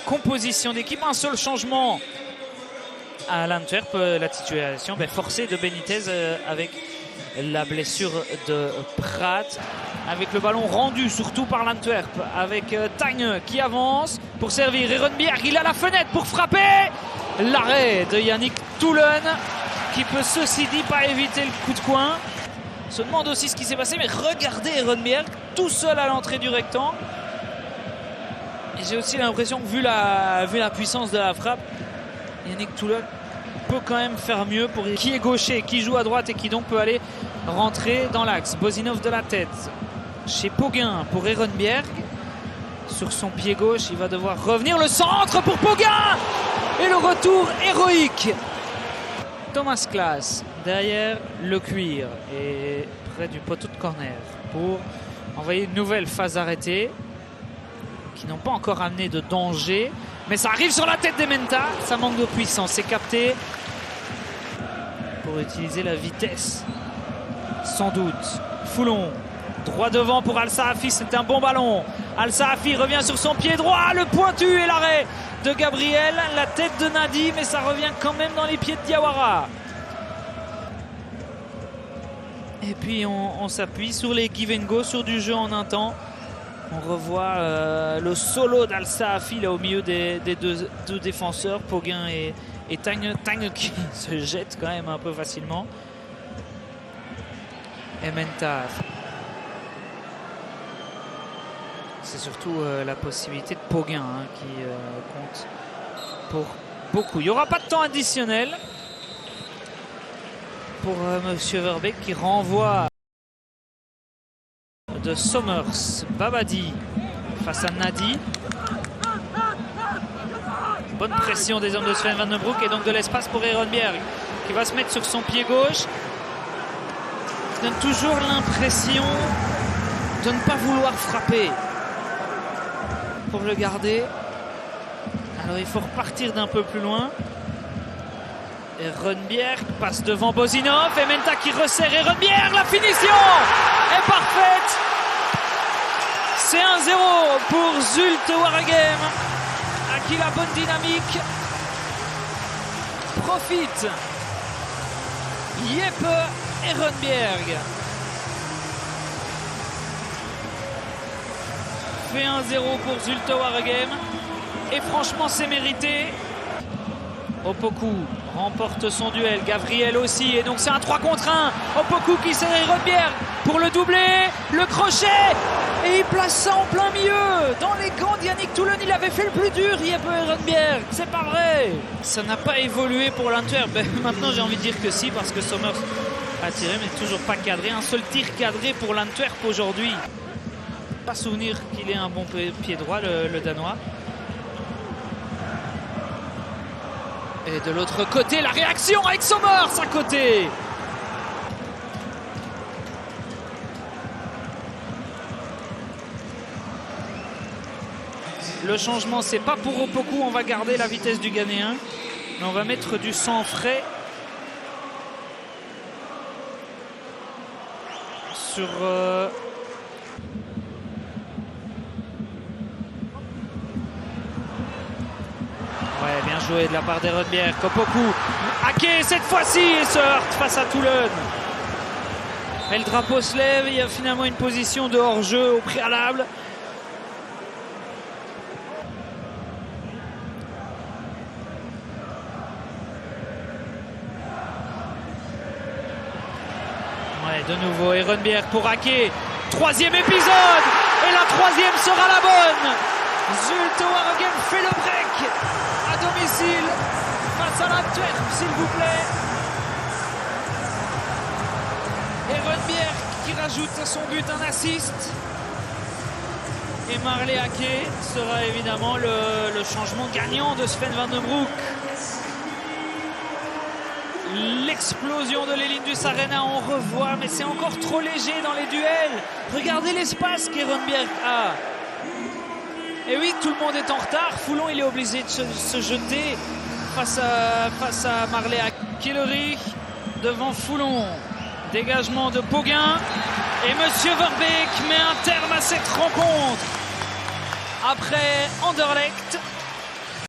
composition d'équipe. Un seul changement à l'Antwerp, la titularisation forcée de Benitez avec la blessure de Pratt. Avec le ballon rendu surtout par l'Antwerp, avec Tagne qui avance pour servir. Ehrenbjerg, il a la fenêtre pour frapper. L'arrêt de Yannick Toulon qui peut ceci dit pas éviter le coup de coin. On se demande aussi ce qui s'est passé, mais regardez Ehrenbjerg tout seul à l'entrée du rectangle. Et j'ai aussi l'impression que vu la puissance de la frappe, Yannick Toulon peut quand même faire mieux pour qui est gaucher, qui joue à droite et qui donc peut aller rentrer dans l'axe. Bozinov de la tête chez Poguin pour Ehrenbjerg. Sur son pied gauche, il va devoir revenir. Le centre pour Poguin et le retour héroïque. Thomas Klaas derrière le cuir et près du poteau de corner pour envoyer une nouvelle phase arrêtée qui n'ont pas encore amené de danger. Mais ça arrive sur la tête d'Ementa. Ça manque de puissance. C'est capté pour utiliser la vitesse. Sans doute. Foulon. Droit devant pour Al Saafi. C'est un bon ballon. Al Saafi revient sur son pied droit. Le pointu et l'arrêt de Gabriel. La tête de Nadi. Mais ça revient quand même dans les pieds de Diawara. Et puis on s'appuie sur les give and go, sur du jeu en un temps. On revoit le solo d'Al Saafi là au milieu des deux défenseurs, Poguin et Tagne qui se jette quand même un peu facilement. Ementa. C'est surtout la possibilité de Poguin qui compte pour beaucoup. Il n'y aura pas de temps additionnel pour Monsieur Verbeek qui renvoie de Somers. Babadi face à Nadi. Bonne pression des hommes de Sven Van den Broek et donc de l'espace pour Ehrenbjerg qui va se mettre sur son pied gauche. Il donne toujours l'impression de ne pas vouloir frapper pour le garder. Alors il faut repartir d'un peu plus loin. Ehrenbjerg passe devant Bozinov. Ementa qui resserre Ehrenbjerg. La finition est parfaite. C'est 1-0 pour Zulte Waregem, à qui la bonne dynamique profite. Jeppe Ehrenbjerg fait 1-0 pour Zulte Waregem. Et franchement, c'est mérité. Opoku remporte son duel, Gabriel aussi, et donc c'est un 3 contre 1. Opoku qui sert Ehrenbjerg pour le doubler, le crochet, et il place ça en plein milieu, dans les gants d'Yannick Toulon. Il avait fait le plus dur, Jeppe Ehrenbjerg, c'est pas vrai. Ça n'a pas évolué pour l'Antwerp. Maintenant j'ai envie de dire que si, parce que Somers a tiré, mais toujours pas cadré. Un seul tir cadré pour l'Antwerp aujourd'hui. Pas souvenir qu'il ait un bon pied droit, le Danois. Et de l'autre côté, la réaction avec Somers à côté. Le changement, c'est pas pour Opoku. On va garder la vitesse du Ghanéen. Mais on va mettre du sang frais sur... Ouais, bien joué de la part d'Ehrenbjerg. Opoku, Ake cette fois-ci et se heurte face à Toulon. Mais le drapeau se lève, il y a finalement une position de hors-jeu au préalable. Ouais, de nouveau Ehrenbjerg pour Ake. Troisième épisode et la troisième sera la bonne. Zulte Waregem fait le break à domicile face à l'Antwerp, s'il vous plaît. Ehrenbjerg qui rajoute à son but un assist. Et Marley Ake sera évidemment le changement gagnant de Sven Van den Broek. L'explosion de l'Elindus Arena, on revoit, mais c'est encore trop léger dans les duels. Regardez l'espace qu'Ehrenbjerg a. Et oui, tout le monde est en retard. Foulon, il est obligé de se jeter face à Marley Akellery devant Foulon. Dégagement de Poguin. Et Monsieur Verbeek met un terme à cette rencontre. Après Anderlecht,